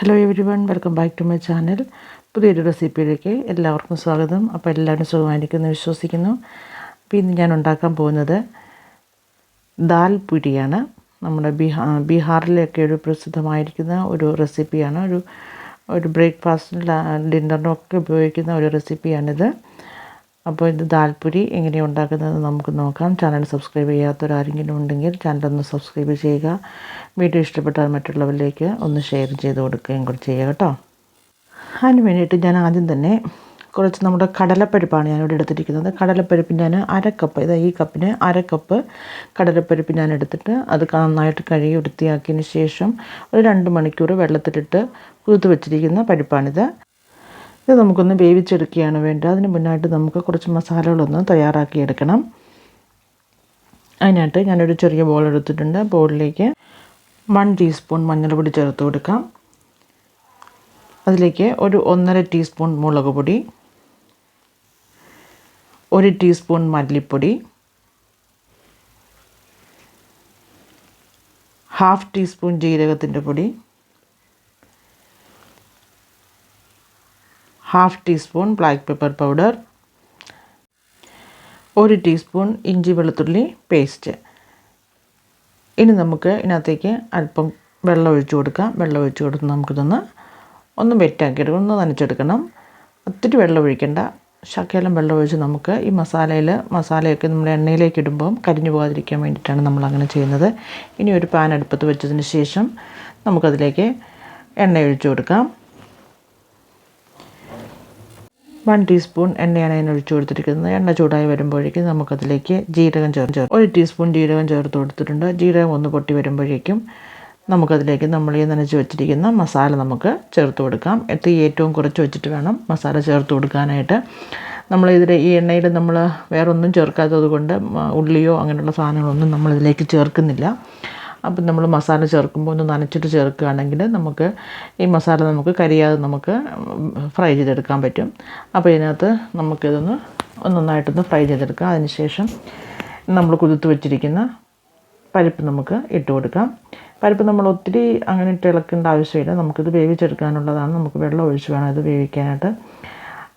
Hello everyone, welcome back to my channel. പുതിയൊരു റെസിപ്പിയിലേക്ക് എല്ലാവർക്കും സ്വാഗതം. അപ്പോൾ എല്ലാവരും സുഖമായിരിക്കുമെന്ന് വിശ്വസിക്കുന്നു. അപ്പോൾ ഇന്ന് ഞാൻ ഉണ്ടാക്കാൻ പോകുന്നത് ദാൽ പുരിയാണ്. നമ്മുടെ ബീഹാറിലൊക്കെ ഒരു പ്രസിദ്ധമായിരിക്കുന്ന ഒരു റെസിപ്പിയാണ്. ഒരു ബ്രേക്ക്ഫാസ്റ്റിനും ഡിന്നറിനും ഒക്കെ ഉപയോഗിക്കുന്ന ഒരു റെസിപ്പിയാണിത്. അപ്പോൾ ഇത് ദാൽപുരി എങ്ങനെയാണ് ഉണ്ടാക്കുന്നത് നമുക്ക് നോക്കാം. ചാനൽ സബ്സ്ക്രൈബ് ചെയ്യാത്തവരാരെങ്കിലും ഉണ്ടെങ്കിൽ ചാനലൊന്ന് സബ്സ്ക്രൈബ് ചെയ്യുക. വീഡിയോ ഇഷ്ടപ്പെട്ടാൽ മറ്റുള്ളവരിലേക്ക് ഒന്ന് ഷെയർ ചെയ്ത് കൊടുക്കുകയും കൂടി ചെയ്യുക കേട്ടോ. അതിന് വേണ്ടിയിട്ട് ഞാൻ ആദ്യം തന്നെ കുറച്ച് നമ്മുടെ കടലപ്പരിപ്പാണ് ഞാനിവിടെ എടുത്തിരിക്കുന്നത്. കടലപ്പരിപ്പ് ഞാൻ അരക്കപ്പ്, ഈ കപ്പിന് അരക്കപ്പ് കടലപ്പരിപ്പ് ഞാൻ എടുത്തിട്ട് അത് നന്നായിട്ട് കഴുകി വൃത്തിയാക്കിയതിന് ശേഷം ഒരു 2 മണിക്കൂർ വെള്ളത്തിലിട്ട് കുതിർത്ത് വെച്ചിരിക്കുന്ന പരിപ്പാണിത്. ഇത് നമുക്കൊന്ന് വേവിച്ചെടുക്കുകയാണ് വേണ്ടത്. അതിന് മുന്നായിട്ട് നമുക്ക് കുറച്ച് മസാലകളൊന്ന് തയ്യാറാക്കിയെടുക്കണം. അതിനായിട്ട് ഞാനൊരു ചെറിയ ബോൾ എടുത്തിട്ടുണ്ട്. ബോളിലേക്ക് 1 ടീസ്പൂൺ മഞ്ഞൾപ്പൊടി ചേർത്ത് കൊടുക്കാം. അതിലേക്ക് ഒരു 1.5 ടീസ്പൂൺ മുളക് പൊടി, 1 ടീസ്പൂൺ മല്ലിപ്പൊടി, 1/2 ടീസ്പൂൺ ജീരകത്തിൻ്റെ പൊടി, 1/2 teaspoon black pepper powder, 1 teaspoon ഇഞ്ചി വെളുത്തുള്ളി പേസ്റ്റ്. ഇനി നമുക്ക് ഇതിനകത്തേക്ക് അല്പം വെള്ളം ഒഴിച്ച് കൊടുക്കാം. വെള്ളം ഒഴിച്ച് കൊടുത്ത് നമുക്കിതൊന്ന് വെറ്റാക്കിയെടുക്കണം, ഒന്ന് നനച്ചെടുക്കണം. ഒത്തിരി വെള്ളം ഒഴിക്കേണ്ട, ശകലം വെള്ളം ഒഴിച്ച് നമുക്ക് ഈ മസാലയൊക്കെ നമ്മൾ എണ്ണയിലേക്ക് ഇടുമ്പം കരിഞ്ഞു പോകാതിരിക്കാൻ വേണ്ടിയിട്ടാണ് നമ്മളങ്ങനെ ചെയ്യുന്നത്. ഇനി ഒരു പാൻ അടുപ്പത്ത് വെച്ചതിന് ശേഷം നമുക്കതിലേക്ക് എണ്ണ ഒഴിച്ച് കൊടുക്കാം. 1 ടീസ്പൂൺ എണ്ണയാണ് ഞാൻ ഒഴിച്ച് കൊടുത്തിരിക്കുന്നത്. എണ്ണ ചൂടായി വരുമ്പോഴേക്കും നമുക്കതിലേക്ക് ജീരകം ചേർത്ത് 1 ടീസ്പൂൺ ജീരകം ചേർത്ത് കൊടുത്തിട്ടുണ്ട്. ജീരകം ഒന്ന് പൊട്ടി വരുമ്പോഴേക്കും നമുക്കതിലേക്ക് നമ്മൾ ഈ നനച്ച് വെച്ചിരിക്കുന്ന മസാല നമുക്ക് ചേർത്ത് കൊടുക്കാം. തീ ഏറ്റവും കുറച്ച് വെച്ചിട്ട് വേണം മസാല ചേർത്ത് കൊടുക്കാനായിട്ട്. ഈ എണ്ണയിൽ നമ്മൾ വേറൊന്നും ചേർക്കാത്തത് കൊണ്ട് ഉള്ളിയോ അങ്ങനെയുള്ള സാധനങ്ങളൊന്നും നമ്മളിതിലേക്ക് ചേർക്കുന്നില്ല. അപ്പം നമ്മൾ മസാല ചേർക്കുമ്പോൾ ഒന്ന് നനച്ചിട്ട് ചേർക്കുകയാണെങ്കിൽ നമുക്ക് ഈ മസാല നമുക്ക് കരിയാതെ നമുക്ക് ഫ്രൈ ചെയ്തെടുക്കാൻ പറ്റും. അപ്പോൾ ഇതിനകത്ത് നമുക്കിതൊന്ന് നന്നായിട്ടൊന്ന് ഫ്രൈ ചെയ്തെടുക്കാം. അതിന് ശേഷം നമ്മൾ കുതിർത്ത് വെച്ചിരിക്കുന്ന പരിപ്പ് നമുക്ക് ഇട്ട് കൊടുക്കാം. പരിപ്പ് നമ്മൾ ഒത്തിരി അങ്ങനെ ഇട്ട് ഇളക്കേണ്ട ആവശ്യമില്ല. നമുക്കിത് വേവിച്ചെടുക്കാനുള്ളതാണ്. നമുക്ക് വെള്ളം ഒഴിച്ച് വേണം ഇത് വേവിക്കാനായിട്ട്.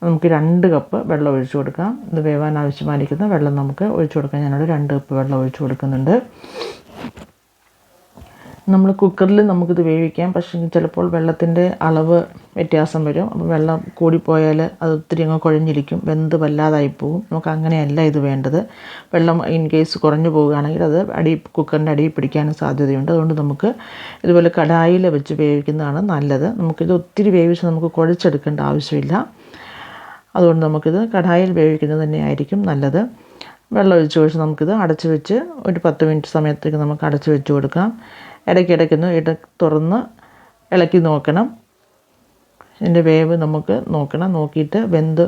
നമുക്ക് 2 കപ്പ് വെള്ളം ഒഴിച്ച് കൊടുക്കാം. ഇത് വേവാൻ ആവശ്യമായിരിക്കുന്ന വെള്ളം നമുക്ക് ഒഴിച്ച് കൊടുക്കാം. ഞാനവിടെ 2 കപ്പ് വെള്ളം ഒഴിച്ച് കൊടുക്കുന്നുണ്ട്. നമ്മൾ കുക്കറിൽ നമുക്കിത് വേവിക്കാം, പക്ഷേ ചിലപ്പോൾ വെള്ളത്തിൻ്റെ അളവ് വ്യത്യാസം വരും. അപ്പോൾ വെള്ളം കൂടിപ്പോയാൽ അത് ഒത്തിരി അങ്ങ് കുഴഞ്ഞിരിക്കും, വെന്ത് വല്ലാതായി പോകും. നമുക്ക് അങ്ങനെയല്ല ഇത് വേണ്ടത്. വെള്ളം ഇൻ കേസ് കുറഞ്ഞു പോവുകയാണെങ്കിൽ അത് കുക്കറിൻ്റെ അടിയിൽ പിടിക്കാനും സാധ്യതയുണ്ട്. അതുകൊണ്ട് നമുക്ക് ഇതുപോലെ കടായിൽ വെച്ച് വേവിക്കുന്നതാണ് നല്ലത്. നമുക്കിത് ഒത്തിരി വേവിച്ച് നമുക്ക് കുഴച്ചെടുക്കേണ്ട ആവശ്യമില്ല. അതുകൊണ്ട് നമുക്കിത് കടായിൽ വേവിക്കുന്നത് തന്നെയായിരിക്കും നല്ലത്. വെള്ളം ഒഴിച്ച് നമുക്കിത് അടച്ച് വെച്ച് ഒരു 10 മിനിറ്റ് സമയത്തേക്ക് നമുക്ക് അടച്ച് വെച്ച് കൊടുക്കാം. ഇടയ്ക്കൊന്ന് തുറന്ന് ഇളക്കി നോക്കണം. ഇതിൻ്റെ വേവ് നമുക്ക് നോക്കണം. നോക്കിയിട്ട് വെന്ത്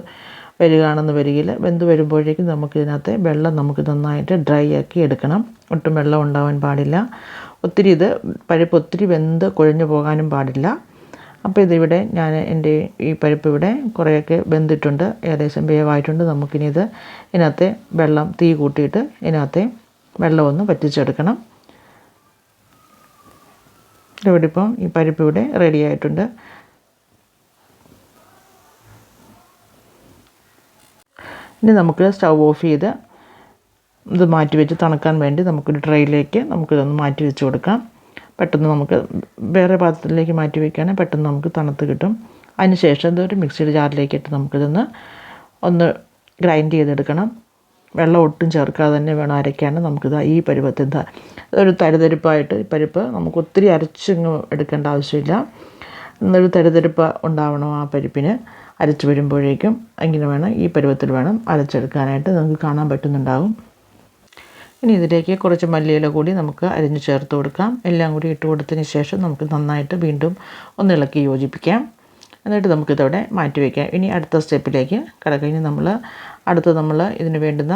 വരികയാണെന്ന് വരികില്ല. വെന്ത് വരുമ്പോഴേക്കും നമുക്കിതിനകത്തെ വെള്ളം നമുക്ക് നന്നായിട്ട് ഡ്രൈ ആക്കി എടുക്കണം. ഒട്ടും വെള്ളം ഉണ്ടാവാൻ പാടില്ല. പരിപ്പ് ഒത്തിരി വെന്ത് കുഴഞ്ഞു പോകാനും പാടില്ല. അപ്പോൾ ഇതിവിടെ എൻ്റെ ഈ പരിപ്പ് ഇവിടെ കുറേയൊക്കെ വെന്തിട്ടുണ്ട്, ഏകദേശം വേവായിട്ടുണ്ട്. ഇതിനകത്തെ വെള്ളം തീ കൂട്ടിയിട്ട് ഇതിനകത്തെ വെള്ളമൊന്ന് വറ്റിച്ചെടുക്കണം. ഇവിടെ ഇപ്പം ഈ പരിപ്പ് ഇവിടെ റെഡി ആയിട്ടുണ്ട്. ഇനി നമുക്ക് സ്റ്റൗ ഓഫ് ചെയ്ത് ഇത് മാറ്റി വെച്ച് തണുക്കാൻ വേണ്ടി നമുക്കൊരു ട്രേയിലേക്ക് നമുക്കിതൊന്ന് മാറ്റി വെച്ച് കൊടുക്കാം. പെട്ടെന്ന് നമുക്ക് വേറെ പാത്രത്തിലേക്ക് മാറ്റി വയ്ക്കുകയാണെങ്കിൽ പെട്ടെന്ന് നമുക്ക് തണുത്ത് കിട്ടും. അതിന് ശേഷം ഇതൊരു മിക്സിയുടെ ജാറിലേക്ക് ഇട്ട് നമുക്കിതൊന്ന് ഗ്രൈൻഡ് ചെയ്തെടുക്കണം. വെള്ളം ഒട്ടും ചേർക്കാതെ തന്നെ വേണം അരയ്ക്കാൻ. നമുക്കിത് ഈ പരുവത്തിൽ ഒരു തരിതരിപ്പായിട്ട് ഈ പരിപ്പ് നമുക്ക് ഒത്തിരി അരച്ചിങ്ങ് എടുക്കേണ്ട ആവശ്യമില്ല. എന്നൊരു തരിതരിപ്പ് ഉണ്ടാവണം ആ പരിപ്പിന് അരച്ച് വരുമ്പോഴേക്കും. അങ്ങനെ വേണം, ഈ പരുവത്തിൽ വേണം അരച്ചെടുക്കാനായിട്ട്. നമുക്ക് കാണാൻ പറ്റുന്നുണ്ടാകും. ഇനി ഇതിലേക്ക് കുറച്ച് മല്ലിയില കൂടി നമുക്ക് അരിഞ്ഞ് ചേർത്ത് കൊടുക്കാം. എല്ലാം കൂടി ഇട്ട് കൊടുത്തതിന് ശേഷം നമുക്ക് നന്നായിട്ട് വീണ്ടും ഒന്ന് ഇളക്കി യോജിപ്പിക്കാം. എന്നിട്ട് നമുക്കിതവിടെ മാറ്റി വയ്ക്കാം. ഇനി അടുത്ത സ്റ്റെപ്പിലേക്ക് കിടക്കാം. ഇനി നമ്മൾ ഇതിന് വേണ്ടുന്ന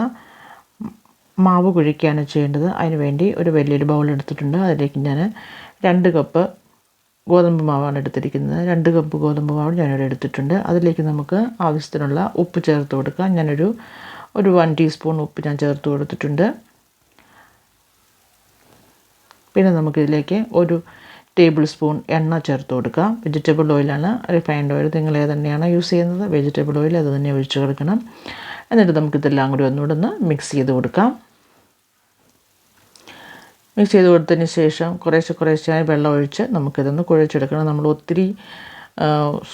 മാവ് കുഴിക്കുകയാണ് ചെയ്യേണ്ടത്. അതിന് വേണ്ടി ഒരു വലിയൊരു ബൗൾ എടുത്തിട്ടുണ്ട്. അതിലേക്ക് ഞാൻ 2 കപ്പ് ഗോതമ്പ് മാവാണ് എടുത്തിരിക്കുന്നത്. 2 കപ്പ് ഗോതമ്പ് മാവ് ഞാനിവിടെ എടുത്തിട്ടുണ്ട്. അതിലേക്ക് നമുക്ക് ആവശ്യത്തിനുള്ള ഉപ്പ് ചേർത്ത് കൊടുക്കാം. ഞാനൊരു 1 ടീസ്പൂൺ ഉപ്പ് ഞാൻ ചേർത്ത് കൊടുത്തിട്ടുണ്ട്. പിന്നെ നമുക്കിതിലേക്ക് ഒരു ടേബിൾ സ്പൂൺ എണ്ണ ചേർത്ത് കൊടുക്കാം. വെജിറ്റബിൾ ഓയിലാണ്, റിഫൈൻഡ് ഓയിൽ നിങ്ങൾ ഏതെണ്ണയാണ് യൂസ് ചെയ്യുന്നത്, വെജിറ്റബിൾ ഓയിൽ അത് തന്നെ ഒഴിച്ച് കൊടുക്കണം. എന്നിട്ട് നമുക്കിതെല്ലാം കൂടി ഒന്നുകൂടെ ഒന്ന് മിക്സ് ചെയ്ത് കൊടുക്കാം. മിക്സ് ചെയ്ത് കൊടുത്തതിന് ശേഷം കുറേശ്ശെയായി വെള്ളം ഒഴിച്ച് നമുക്കിതൊന്ന് കുഴച്ചെടുക്കണം. നമ്മൾ ഒത്തിരി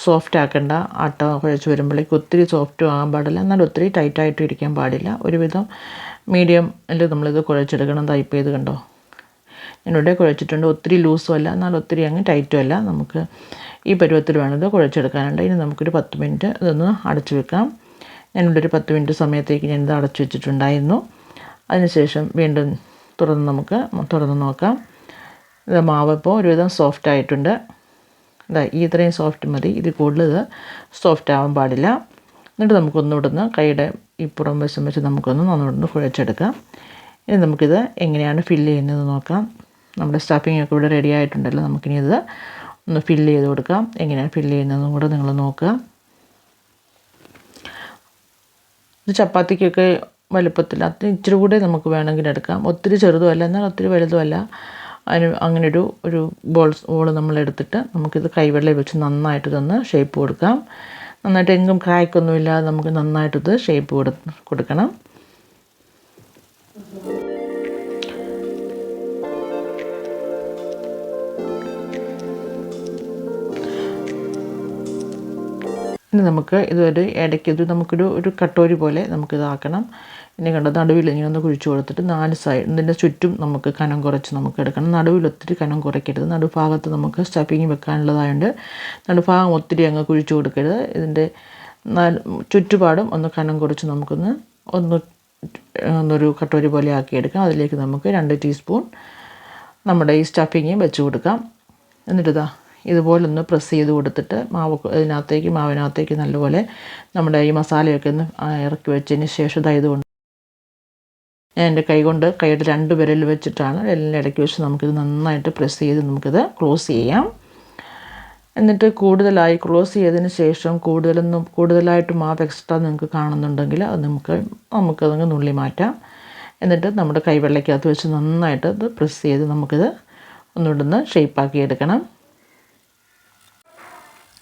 സോഫ്റ്റ് ആക്കേണ്ട. ആട്ട കുഴച്ച് വരുമ്പോഴേക്കും ഒത്തിരി സോഫ്റ്റും ആകാൻ പാടില്ല, എന്നാൽ ഒത്തിരി ടൈറ്റായിട്ടും ഇരിക്കാൻ പാടില്ല. ഒരുവിധം മീഡിയമിൽ നമ്മളിത് കുഴച്ചെടുക്കണം. ടൈപ്പ് ചെയ്ത് കണ്ടോ, ഞാനിവിടെ കുഴച്ചിട്ടുണ്ട്. ഒത്തിരി ലൂസും അല്ല, എന്നാൽ ഒത്തിരി അങ്ങ് ടൈറ്റും അല്ല. നമുക്ക് ഈ പരുവത്തിൽ വേണം ഇത് കുഴച്ചെടുക്കാനുണ്ട്. ഇനി നമുക്കൊരു 10 മിനിറ്റ് ഇതൊന്ന് അടച്ചു വെക്കാം. ഞാനിവിടെ ഒരു 10 മിനിറ്റ് സമയത്തേക്ക് ഞാനിത് അടച്ചു വെച്ചിട്ടുണ്ടായിരുന്നു. അതിനുശേഷം വീണ്ടും തുറന്ന് നോക്കാം. ഇത് മാവ് ഇപ്പോൾ ഒരുവിധം സോഫ്റ്റ് ആയിട്ടുണ്ട്. ഇത്രയും സോഫ്റ്റ് മതി, ഇതിൽ കൂടുതൽ ഇത് സോഫ്റ്റ് ആവാൻ പാടില്ല. എന്നിട്ട് നമുക്കൊന്നുകൂടെ ഒന്ന് കൈയുടെ ഈ പുറം വശം വെച്ച് നമുക്കൊന്ന് ഒന്നുകൂടെ കുഴച്ചെടുക്കാം. ഇനി നമുക്കിത് എങ്ങനെയാണ് ഫില്ല് ചെയ്യുന്നത് നോക്കാം. നമ്മുടെ സ്റ്റഫിംഗ് ഒക്കെ ഇവിടെ റെഡി ആയിട്ടുണ്ടല്ലോ. നമുക്കിനി ഇത് ഒന്ന് ഫില്ല് ചെയ്ത് കൊടുക്കാം. എങ്ങനെയാണ് ഫില്ല് ചെയ്യുന്നതെന്നും കൂടെ നിങ്ങൾ നോക്കുക. ഇത് ചപ്പാത്തിക്കൊക്കെ വലുപ്പത്തിൽ അത് ഇച്ചിരി കൂടെ നമുക്ക് വേണമെങ്കിൽ എടുക്കാം. ഒത്തിരി ചെറുതുമല്ല, എന്നാൽ ഒത്തിരി വലുതുമല്ല. അങ്ങനെ ഒരു ബോൾ നമ്മളെടുത്തിട്ട് നമുക്കിത് കൈവെള്ളയിൽ വെച്ച് നന്നായിട്ട് ഇതൊന്ന് ഷേപ്പ് കൊടുക്കാം. നന്നായിട്ട് എങ്ങും ക്രാക്കൊന്നുമില്ലാതെ നമുക്ക് നന്നായിട്ടിത് ഷേപ്പ് കൊടുക്കണം. ഇനി നമുക്ക് ഇതൊരു ഇടയ്ക്ക് നമുക്കൊരു കട്ടോരി പോലെ നമുക്കിതാക്കണം. ഇനി കണ്ടോ, നടുവിൽ ഇങ്ങനെ ഒന്ന് കുഴിച്ച് കൊടുത്തിട്ട് 4 സൈഡ് ഇതിൻ്റെ ചുറ്റും നമുക്ക് കനം കുറച്ച് നമുക്ക് എടുക്കണം. നടുവിൽ ഒത്തിരി കനം കുറയ്ക്കരുത്. നടുഭാഗത്ത് നമുക്ക് സ്റ്റഫിങ് വെക്കാനുള്ളതായതുകൊണ്ട് നടുഭാഗം ഒത്തിരി അങ്ങ് കുഴിച്ച് കൊടുക്കരുത്. ഇതിൻ്റെ ചുറ്റുപാടും ഒന്ന് കനം കുറച്ച് ഒന്നൊരു കട്ടോരി പോലെ ആക്കിയെടുക്കാം. അതിലേക്ക് നമുക്ക് 2 ടീസ്പൂൺ നമ്മുടെ ഈ സ്റ്റഫിങ് വെച്ച് കൊടുക്കാം. എന്നിട്ടിതാ ഇതുപോലൊന്ന് പ്രസ് ചെയ്ത് കൊടുത്തിട്ട് മാവിനകത്തേക്ക് നല്ലപോലെ നമ്മുടെ ഈ മസാലയൊക്കെ ഒന്ന് ഇറക്കി വെച്ചതിന് ശേഷം ഇതുകൊണ്ട് ഞാൻ എൻ്റെ കൈയുടെ 2 വിരൽ വെച്ചിട്ടാണ് എല്ലാം ഇടയ്ക്ക് വെച്ച് നമുക്കിത് നന്നായിട്ട് പ്രസ് ചെയ്ത് നമുക്കിത് ക്ലോസ് ചെയ്യാം. എന്നിട്ട് ക്ലോസ് ചെയ്തതിന് ശേഷം കൂടുതലായിട്ട് മാവ് എക്സ്ട്രാ നിങ്ങൾക്ക് കാണുന്നുണ്ടെങ്കിൽ അത് നമുക്കതങ്ങ് നുള്ളി മാറ്റാം. എന്നിട്ട് നമ്മുടെ കൈവെള്ളയ്ക്കകത്ത് വെച്ച് നന്നായിട്ട് ഇത് പ്രസ് ചെയ്ത് നമുക്കിത് ഒന്നുകൂടെ ഷേപ്പാക്കി എടുക്കണം.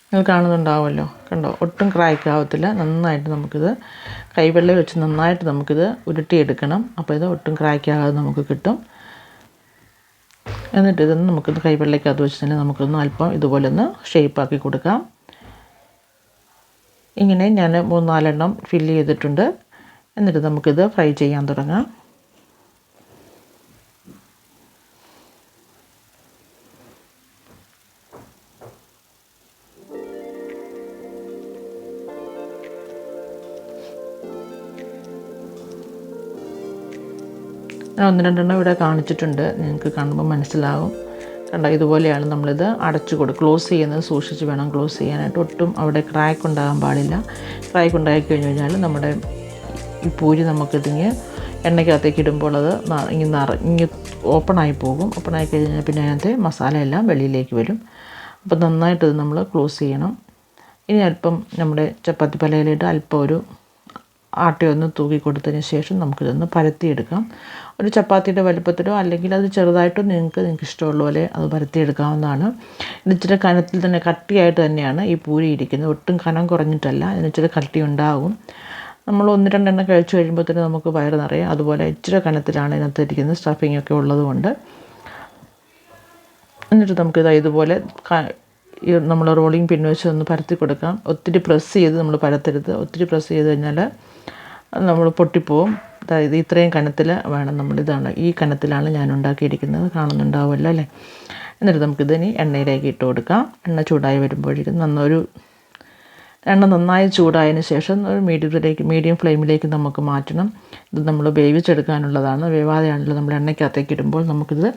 നിങ്ങൾ കാണുന്നുണ്ടാവുമല്ലോ, കണ്ടോ, ഒട്ടും ക്രാക്കാവത്തില്ല. നന്നായിട്ട് നമുക്കിത് കൈവെള്ളയിൽ വെച്ച് നന്നായിട്ട് നമുക്കിത് ഉരുട്ടിയെടുക്കണം. അപ്പോൾ ഇത് ഒട്ടും ക്രാക്കാകാതെ നമുക്ക് കിട്ടും. എന്നിട്ട് ഇതൊന്ന് നമുക്കിത് കൈവെള്ളയ്ക്കകത്ത് വെച്ച് തന്നെ നമുക്കൊന്ന് അല്പം ഇതുപോലെ ഒന്ന് ഷേപ്പാക്കി കൊടുക്കാം. ഇങ്ങനെ ഞാൻ 3-4 എണ്ണം ഫില്ല് ചെയ്തിട്ടുണ്ട്. എന്നിട്ട് നമുക്കിത് ഫ്രൈ ചെയ്യാൻ തുടങ്ങാം. ഞാൻ 1-2 എണ്ണം ഇവിടെ കാണിച്ചിട്ടുണ്ട്, നിങ്ങൾക്ക് കാണുമ്പോൾ മനസ്സിലാവും. കണ്ടോ, ഇതുപോലെയാണ് നമ്മളിത് ക്ലോസ് ചെയ്യുന്നത്. സൂക്ഷിച്ച് വേണം ക്ലോസ് ചെയ്യാനായിട്ട്. ഒട്ടും അവിടെ ക്രാക്ക് ഉണ്ടാകാൻ പാടില്ല. ക്രാക്ക് ഉണ്ടായി കഴിഞ്ഞാൽ നമ്മുടെ ഈ പൂരി നമുക്കിതിങ്ങ് എണ്ണയ്ക്കകത്തേക്ക് ഇടുമ്പോൾ അത് ഇങ്ങ് ഓപ്പണായി പോകും. ഓപ്പണായി കഴിഞ്ഞാൽ പിന്നെ അതിനകത്തെ മസാല എല്ലാം വെളിയിലേക്ക് വരും. അപ്പോൾ നന്നായിട്ടിത് നമ്മൾ ക്ലോസ് ചെയ്യണം. ഇനി അല്പം നമ്മുടെ ചപ്പാത്തി പലയിലിട്ട് അല്പം ഒരു ആട്ടയൊന്ന് തൂക്കി കൊടുത്തതിന് ശേഷം നമുക്കിതൊന്ന് പരത്തിയെടുക്കാം. ഒരു ചപ്പാത്തിയുടെ വലുപ്പത്തിലോ അല്ലെങ്കിൽ അത് ചെറുതായിട്ടോ നിങ്ങൾക്ക് ഇഷ്ടമുള്ള പോലെ അത് പരത്തിയെടുക്കാവുന്നതാണ്. ഇത് ഇച്ചിരി കനത്തിൽ തന്നെ കട്ടിയായിട്ട് തന്നെയാണ് ഈ പൂരി ഇരിക്കുന്നത്. ഒട്ടും കനം കുറഞ്ഞിട്ടല്ല, ഇതിന് ഇച്ചിരി കട്ടി ഉണ്ടാകും. നമ്മൾ 1-2 എണ്ണം കഴിച്ച് കഴിയുമ്പോൾ തന്നെ നമുക്ക് വയറ് നിറയും. അതുപോലെ ഇച്ചിരി കനത്തിലാണ് ഇതിനകത്ത് ഇരിക്കുന്നത്, സ്റ്റഫിംഗ് ഒക്കെ ഉള്ളതുകൊണ്ട്. എന്നിട്ട് നമുക്കിത് ഇതുപോലെ നമ്മൾ റോളിങ് പിൻ വെച്ച് ഒന്ന് പരത്തി കൊടുക്കാം. ഒത്തിരി പ്രസ് ചെയ്ത് നമ്മൾ പരത്തരുത്. ഒത്തിരി പ്രസ് ചെയ്ത് കഴിഞ്ഞാൽ നമ്മൾ പൊട്ടിപ്പോവും. അതായത് ഇത്രയും കനത്തിൽ വേണം ഇതാണ് ഈ കനത്തിലാണ് ഞാൻ ഉണ്ടാക്കിയിരിക്കുന്നത്. കാണുന്നുണ്ടാവുമല്ലോ അല്ലേ. എന്നിട്ട് നമുക്കിതിനി എണ്ണയിലേക്ക് ഇട്ട് കൊടുക്കാം. എണ്ണ ചൂടായി വരുമ്പോഴേക്കും എണ്ണ നന്നായി ചൂടായതിന് ശേഷം ഒരു മീഡിയം ഫ്ലെയിമിലേക്ക് നമുക്ക് മാറ്റണം. ഇത് നമ്മൾ വേവിച്ചെടുക്കാനുള്ളതാണ്. വേവാതെയാണല്ലോ നമ്മൾ എണ്ണയ്ക്കകത്തേക്ക് ഇടുമ്പോൾ നമുക്കിത്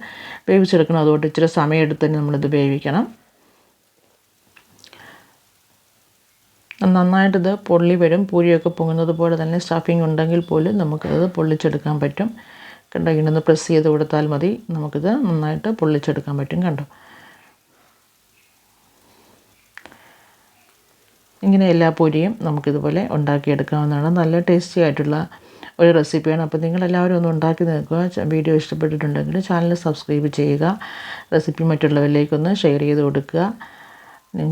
വേവിച്ചെടുക്കണം. അതുകൊണ്ട് ഇച്ചിരി സമയമെടുത്ത് തന്നെ നമ്മളിത് വേവിക്കണം. നന്നായിട്ടിത് പൊള്ളി വരും. പൂരിയൊക്കെ പൊങ്ങുന്നത് പോലെ തന്നെ സ്റ്റഫിങ് ഉണ്ടെങ്കിൽ പോലും നമുക്കത് പൊള്ളിച്ചെടുക്കാൻ പറ്റും. കണ്ടോ, ഇങ്ങനെ പ്രസ് ചെയ്ത് കൊടുത്താൽ മതി, നമുക്കിത് നന്നായിട്ട് പൊള്ളിച്ചെടുക്കാൻ പറ്റും. കണ്ടോ, ഇങ്ങനെ എല്ലാ പൂരിയും നമുക്കിതുപോലെ ഉണ്ടാക്കിയെടുക്കാവുന്നതാണ്. നല്ല ടേസ്റ്റി ആയിട്ടുള്ള ഒരു റെസിപ്പിയാണ്. അപ്പോൾ നിങ്ങളെല്ലാവരും ഒന്ന് ഉണ്ടാക്കി നോക്കുക. വീഡിയോ ഇഷ്ടപ്പെട്ടിട്ടുണ്ടെങ്കിൽ ചാനൽ സബ്സ്ക്രൈബ് ചെയ്യുക. റെസിപ്പി മറ്റുള്ളവരിലേക്കൊന്ന് ഷെയർ ചെയ്ത് കൊടുക്കുക.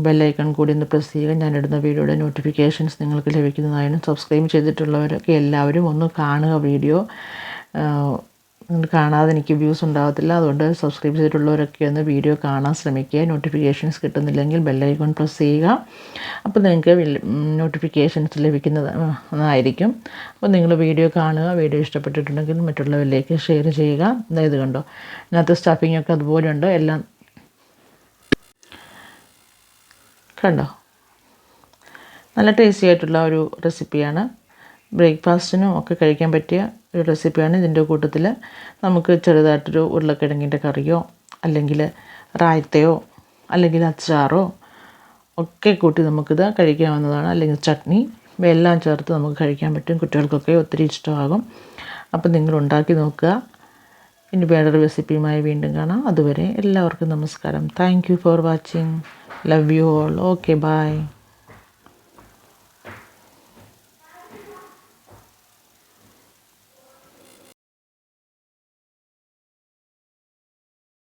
ബെല്ലൈക്കൺ കൂടി ഒന്ന് പ്രസ് ചെയ്യുക. ഞാനിടുന്ന വീഡിയോയുടെ നോട്ടിഫിക്കേഷൻസ് നിങ്ങൾക്ക് ലഭിക്കുന്നതായിരുന്നു. സബ്സ്ക്രൈബ് ചെയ്തിട്ടുള്ളവരൊക്കെ എല്ലാവരും ഒന്ന് കാണുക വീഡിയോ. കാണാതെ എനിക്ക് വ്യൂസ് ഉണ്ടാകത്തില്ല. അതുകൊണ്ട് സബ്സ്ക്രൈബ് ചെയ്തിട്ടുള്ളവരൊക്കെ ഒന്ന് വീഡിയോ കാണാൻ ശ്രമിക്കുക. നോട്ടിഫിക്കേഷൻസ് കിട്ടുന്നില്ലെങ്കിൽ ബെല്ലൈക്കൺ പ്രസ് ചെയ്യുക. അപ്പോൾ നിങ്ങൾക്ക് നോട്ടിഫിക്കേഷൻസ് ലഭിക്കുന്നതായിരിക്കും. അപ്പോൾ നിങ്ങൾ വീഡിയോ കാണുക. വീഡിയോ ഇഷ്ടപ്പെട്ടിട്ടുണ്ടെങ്കിൽ മറ്റുള്ളവരിലേക്ക് ഷെയർ ചെയ്യുക. അതായത് കണ്ടോ, ഇതിനകത്ത് സ്റ്റഫിംഗ് ഒക്കെ അതുപോലെ ഉണ്ട്. എല്ലാം കണ്ടോ, നല്ല ടേസ്റ്റി ആയിട്ടുള്ള ഒരു റെസിപ്പിയാണ്. ബ്രേക്ക്ഫാസ്റ്റിനും ഒക്കെ കഴിക്കാൻ പറ്റിയ ഒരു റെസിപ്പിയാണ്. ഇതിൻ്റെ കൂട്ടത്തിൽ നമുക്ക് ചെറുതായിട്ടൊരു ഉരുളക്കിഴങ്ങിൻ്റെ കറിയോ അല്ലെങ്കിൽ റായ്ത്തയോ അല്ലെങ്കിൽ അച്ചാറോ ഒക്കെ കൂട്ടി നമുക്കിത് കഴിക്കാവുന്നതാണ്. അല്ലെങ്കിൽ ചട്നി എല്ലാം ചേർത്ത് നമുക്ക് കഴിക്കാൻ പറ്റും. കുട്ടികൾക്കൊക്കെ ഒത്തിരി ഇഷ്ടമാകും. അപ്പം നിങ്ങൾ ഉണ്ടാക്കി നോക്കുക. ഇനി വേറൊരു റെസിപ്പിയുമായി വീണ്ടും കാണാം. അതുവരെ എല്ലാവർക്കും നമസ്കാരം. Thank you for watching. Love you all. Okay, by.